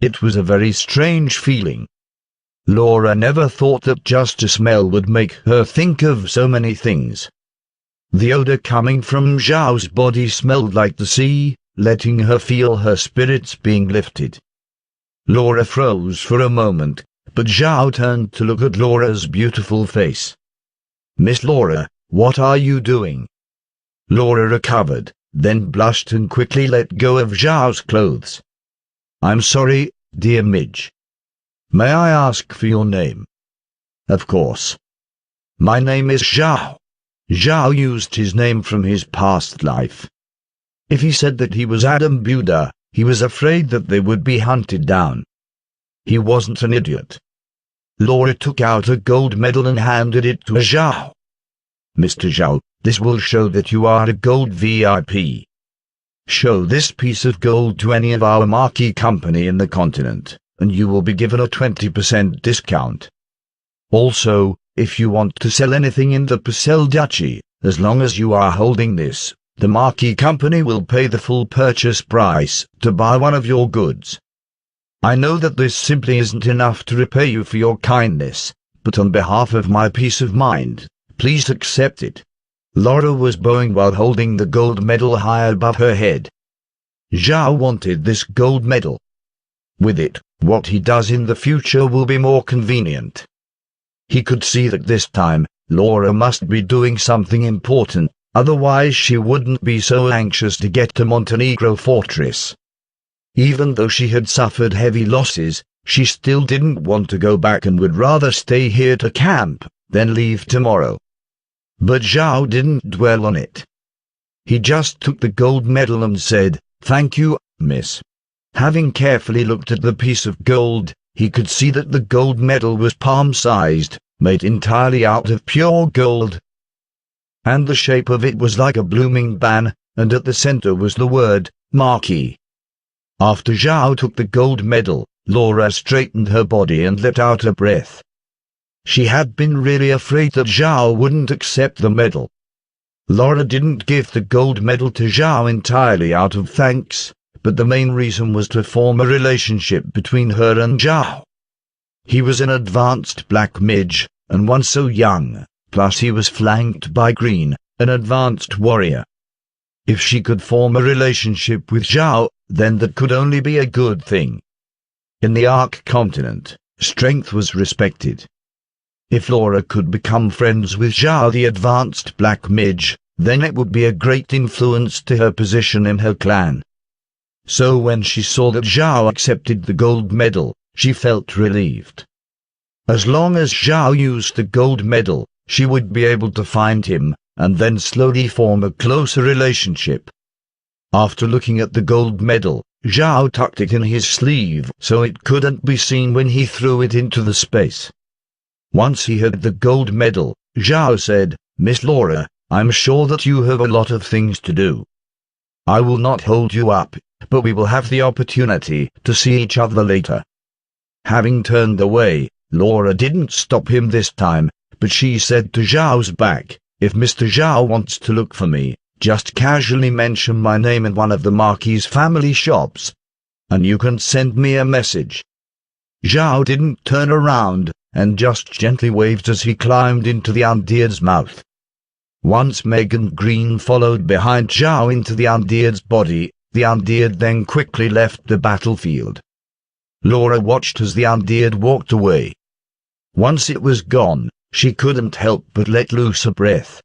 It was a very strange feeling. Laura never thought that just a smell would make her think of so many things. The odor coming from Zhao's body smelled like the sea, letting her feel her spirits being lifted. Laura froze for a moment, but Zhao turned to look at Laura's beautiful face. "Miss Laura, what are you doing?" Laura recovered, then blushed and quickly let go of Zhao's clothes. "I'm sorry, dear Midge. May I ask for your name?" "Of course. My name is Zhao." Zhao used his name from his past life. If he said that he was Adam Buda, he was afraid that they would be hunted down. He wasn't an idiot. Laura took out a gold medal and handed it to Zhao. "Mr. Zhao, this will show that you are a gold VIP. Show this piece of gold to any of our marquee company in the continent, and you will be given a 20% discount. Also, if you want to sell anything in the Purcell Duchy, as long as you are holding this, the marquee company will pay the full purchase price to buy one of your goods. I know that this simply isn't enough to repay you for your kindness, but on behalf of my peace of mind, please accept it." Laura was bowing while holding the gold medal high above her head. Zhao wanted this gold medal. With it, what he does in the future will be more convenient. He could see that this time, Laura must be doing something important, otherwise she wouldn't be so anxious to get to Montenegro Fortress. Even though she had suffered heavy losses, she still didn't want to go back and would rather stay here to camp than leave tomorrow. But Zhao didn't dwell on it. He just took the gold medal and said, "Thank you, miss." Having carefully looked at the piece of gold, he could see that the gold medal was palm-sized, made entirely out of pure gold. And the shape of it was like a blooming ban, and at the center was the word, Marquee. After Zhao took the gold medal, Laura straightened her body and let out a breath. She had been really afraid that Zhao wouldn't accept the medal. Laura didn't give the gold medal to Zhao entirely out of thanks, but the main reason was to form a relationship between her and Zhao. He was an advanced black mage, and one so young, plus he was flanked by Green, an advanced warrior. If she could form a relationship with Zhao, then that could only be a good thing. In the Ark continent, strength was respected. If Laura could become friends with Zhao the advanced black mage, then it would be a great influence to her position in her clan. So when she saw that Zhao accepted the gold medal, she felt relieved. As long as Zhao used the gold medal, she would be able to find him, and then slowly form a closer relationship. After looking at the gold medal, Zhao tucked it in his sleeve so it couldn't be seen when he threw it into the space. Once he had the gold medal, Zhao said, "Miss Laura, I'm sure that you have a lot of things to do. I will not hold you up, but we will have the opportunity to see each other later." Having turned away, Laura didn't stop him this time, but she said to Zhao's back, "If Mr. Zhao wants to look for me, just casually mention my name in one of the Marquis's family shops, and you can send me a message." Zhao didn't turn around, and just gently waved as he climbed into the Undead's mouth. Once Megan Green followed behind Zhao into the Undead's body, the Undead then quickly left the battlefield. Laura watched as the Undead walked away. Once it was gone, she couldn't help but let loose a breath.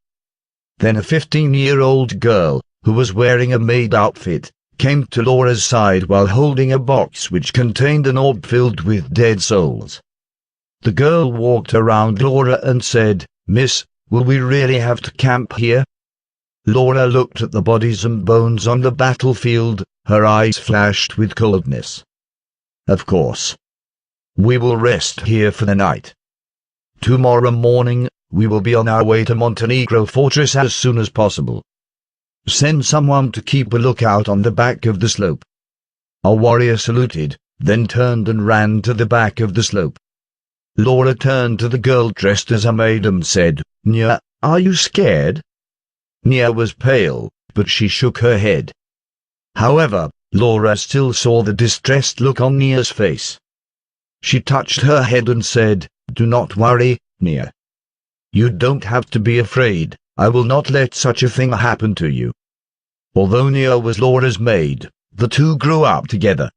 Then a 15-year-old girl, who was wearing a maid outfit, came to Laura's side while holding a box which contained an orb filled with dead souls. The girl walked around Laura and said, "Miss, will we really have to camp here?" Laura looked at the bodies and bones on the battlefield, her eyes flashed with coldness. "Of course. We will rest here for the night. Tomorrow morning, we will be on our way to Montenegro Fortress as soon as possible. Send someone to keep a lookout on the back of the slope." A warrior saluted, then turned and ran to the back of the slope. Laura turned to the girl dressed as a maid and said, "Nya, are you scared?" Nya was pale, but she shook her head. However, Laura still saw the distressed look on Nia's face. She touched her head and said, "Do not worry, Nia. You don't have to be afraid. I will not let such a thing happen to you." Although Nia was Laura's maid, the two grew up together.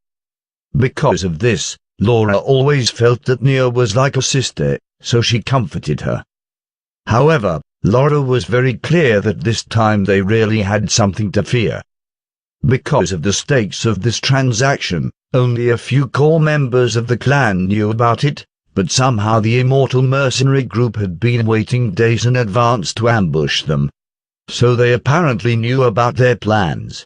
Because of this, Laura always felt that Nia was like a sister, so she comforted her. However, Laura was very clear that this time they really had something to fear. Because of the stakes of this transaction, only a few core members of the clan knew about it, but somehow the Immortal Mercenary Group had been waiting days in advance to ambush them. So they apparently knew about their plans.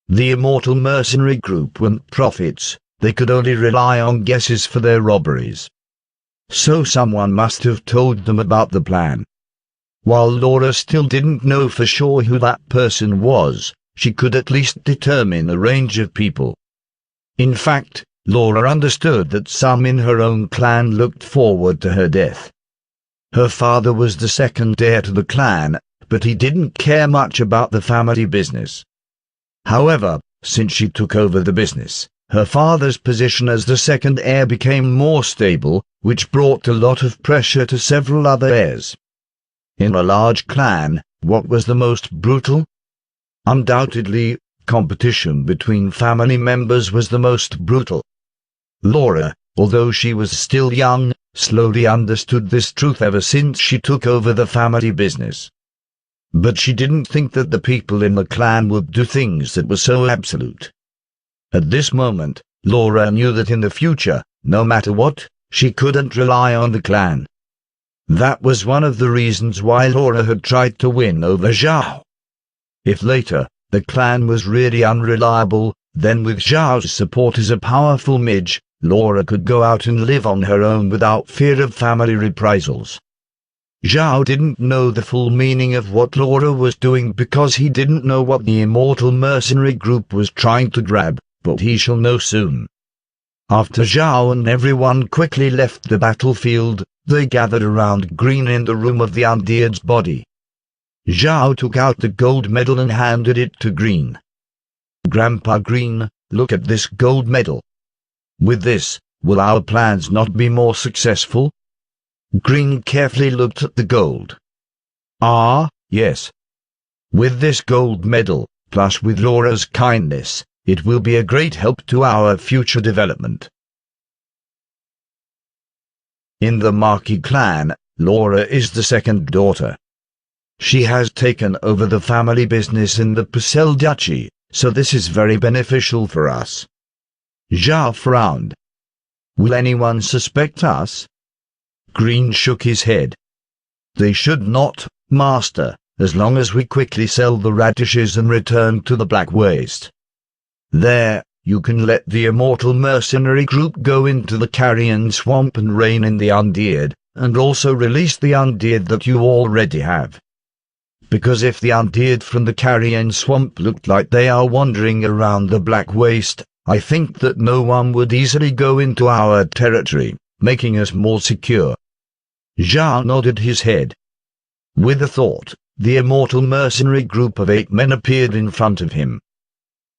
The Immortal Mercenary Group weren't prophets, they could only rely on guesses for their robberies. So someone must have told them about the plan. While Laura still didn't know for sure who that person was, she could at least determine a range of people. In fact, Laura understood that some in her own clan looked forward to her death. Her father was the second heir to the clan, but he didn't care much about the family business. However, since she took over the business, her father's position as the second heir became more stable, which brought a lot of pressure to several other heirs. In a large clan, what was the most brutal? Undoubtedly, competition between family members was the most brutal. Laura, although she was still young, slowly understood this truth ever since she took over the family business. But she didn't think that the people in the clan would do things that were so absolute. At this moment, Laura knew that in the future, no matter what, she couldn't rely on the clan. That was one of the reasons why Laura had tried to win over Zhao. If later, the clan was really unreliable, then with Zhao's support as a powerful mage, Laura could go out and live on her own without fear of family reprisals. Zhao didn't know the full meaning of what Laura was doing because he didn't know what the Immortal Mercenary Group was trying to grab, but he shall know soon. After Zhao and everyone quickly left the battlefield, they gathered around Green in the room of the Undead's body. Zhao took out the gold medal and handed it to Green. "Grandpa Green, look at this gold medal. With this, will our plans not be more successful?" Green carefully looked at the gold. "Ah, yes. With this gold medal, plus with Laura's kindness, it will be a great help to our future development." In the Marquis clan, Laura is the second daughter. She has taken over the family business in the Pucelle Duchy, so this is very beneficial for us. Zhao frowned. "Will anyone suspect us?" Green shook his head. "They should not, Master, as long as we quickly sell the radishes and return to the Black Waste. There, you can let the Immortal Mercenary Group go into the Carrion Swamp and reign in the Undead, and also release the Undead that you already have. Because if the Undead from the Carrion Swamp looked like they are wandering around the Black Waste, I think that no one would easily go into our territory, making us more secure." Zhao nodded his head. With a thought, the Immortal Mercenary Group of 8 men appeared in front of him.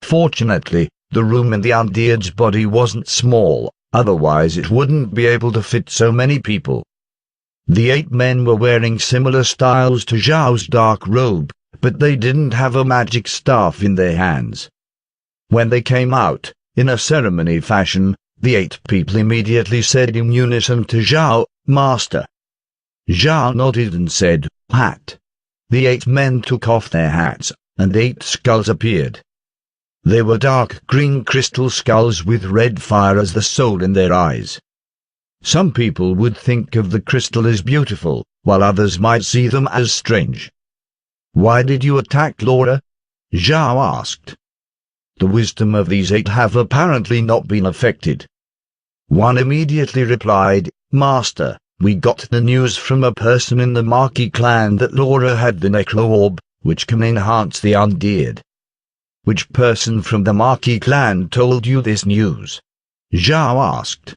Fortunately, the room in the Undead's body wasn't small, otherwise it wouldn't be able to fit so many people. The 8 men were wearing similar styles to Zhao's dark robe, but they didn't have a magic staff in their hands. When they came out, in a ceremony fashion, the 8 people immediately said in unison to Zhao, "Master." Zhao nodded and said, "Hat." The 8 men took off their hats, and 8 skulls appeared. They were dark green crystal skulls with red fire as the soul in their eyes. Some people would think of the crystal as beautiful, while others might see them as strange. "Why did you attack Laura?" Zhao asked. "The wisdom of these 8 have apparently not been affected." One immediately replied, "Master, we got the news from a person in the Marquis clan that Laura had the Necro Orb, which can enhance the Undead." "Which person from the Marquis clan told you this news?" Zhao asked.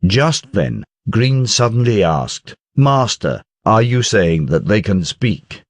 Just then, Green suddenly asked, "Master, are you saying that they can speak?"